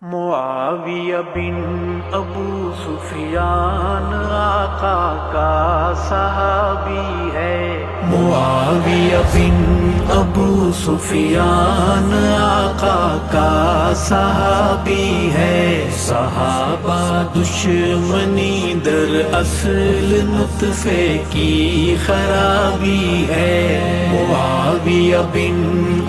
معاویہ بن ابو سفیان آقا کا صحابی ہے۔ معاویہ بن ابو سفیان آقا کا صحابی ہے۔ صحابہ دشمنی در اصل نطفے کی خرابی ہے۔ معاویہ بن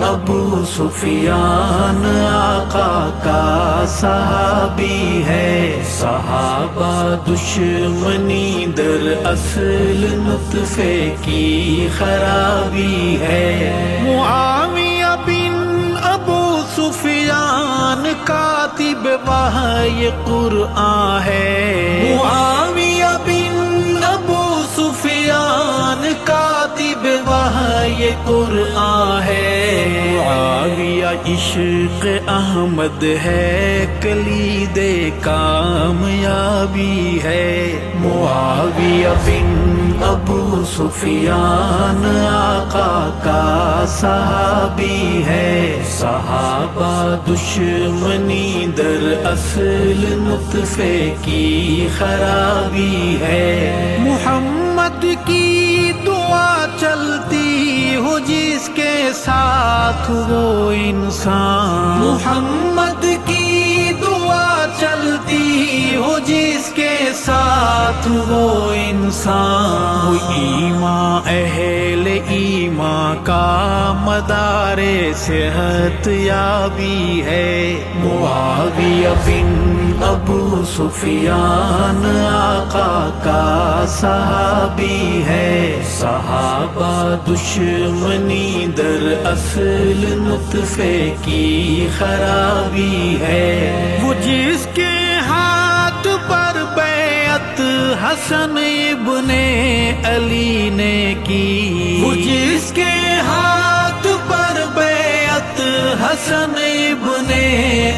ابو سفیان آقا کا صحابی ہے۔ صحابہ دشمنی در اصل نطفے کی خرابی ہے۔ معاویہ بن ابو سفیان کاتب وحی قرآن ہے۔ معاویہ بن ابو سفیان کاتب وحی قرآن ہے۔ معاویہ عشق احمد ہے، کلید کامیابی ہے۔ معاویہ بن ابو سفیان آقا کا صحابی ہے۔ صحابہ دشمنی در اصل نطفے کی خرابی ہے۔ محمد کی دعا چلتی ہو جس کے ساتھ وہ انسان، محمد کی دعا چلتی ہو جس کے ساتھ وہ انسان، وہ ایمان اہل ایمان کا مدار صحت یابی ہے۔ معاویہ بن ابو سفیان آقا کا صحابی ہے۔ صحابہ دشمنی در اصل نطفے کی خرابی ہے۔ وہ جس کے ہاتھ پر بیعت حسن ابن علی نے کی، وہ جس کے ہاتھ پر بیعت حسن ابن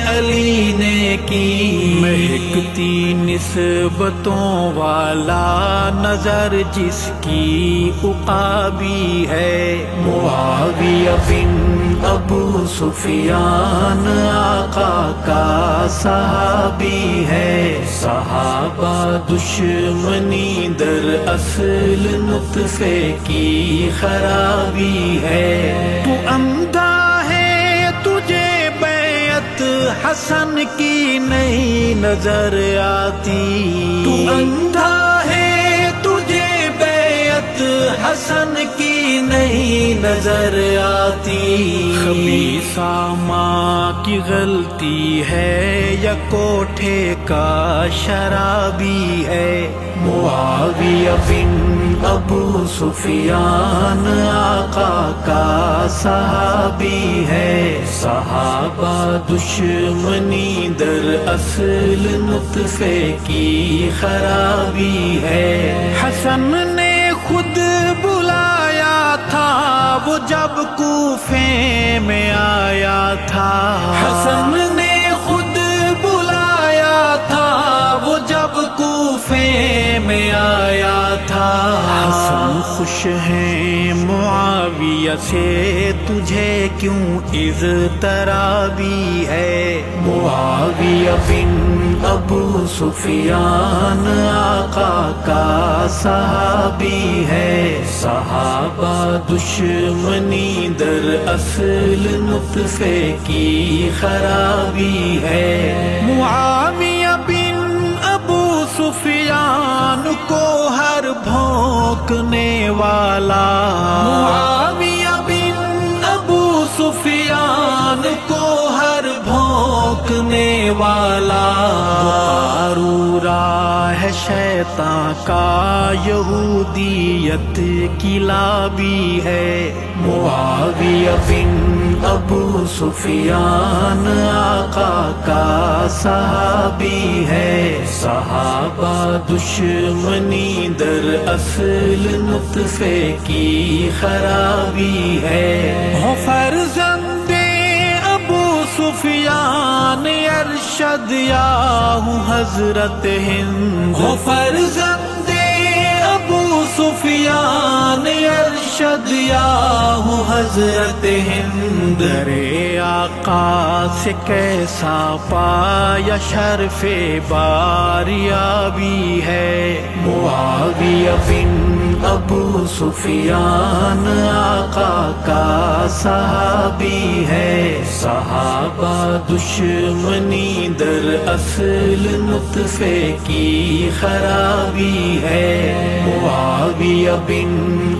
علی نے کی، مہکتی نسبتوں والا نظر جس کی عقابی ہے۔ معاویہ بن ابو سفیان آقا کا صحابی ہے۔ صحابہ دشمنی در اصل نطفے کی خرابی ہے۔ تو اندھا ہے تجھے بیعت حسن کی نہیں نظر آتی، تو اندھا ہے تجھے بیعت حسن کی نہیں نظر آتی۔ خبیثہ ماں کی غلطی ہے یا کوٹھے کا شرابی ہے۔ معاویہ بن ابو سفیان آقا کا صحابی ہے۔ صحابہ دشمنی در اصل نطفے کی خرابی ہے۔ حسن نے خود بلایا تھا وہ جب کوفے میں آیا تھا، حسن نے خود بلایا تھا وہ جب کوفے میں آیا تھا۔ حسن خوش ہیں معاویہ سے تجھے کیوں اضطرابی ہے۔ معاویہ بن ابو سفیان آقا کا صحابی ہے۔ صحابہ دشمنی در اصل نطفے کی خرابی ہے۔ معاویہ بن ابو سفیان کو ہر بھونکنے والا، معاویہ بن ابو سفیان کو ہر بھونکنے والا، قارورہ ہے شیطان کا یہودیت کی لابی ہے۔ معاویہ بن ابو سفیان آقا کا صحابی ہے۔ صحابہ دشمنی در اصل نطفے کی خرابی ہے۔ ہو فرزند ابو سفیان ارشد یا ہوں حضرت ہند، ہو فرزند ابو سفیان ارشد یا ہو حضرت ہند، درے آقا سے کیسا پایا شرف باریابی ہے، معاویہ بن ابو سفیان آقا کا صحابی ہے، صحابہ دشمنی در اصل نطفے کی خرابی ہے، معاویہ بن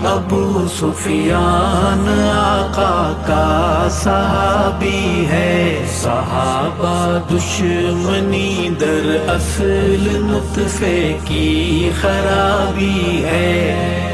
ابو سفیان آقا کا صحابی ہے، صحابہ دشمنی در اصل نطفے کی خرابی ہے۔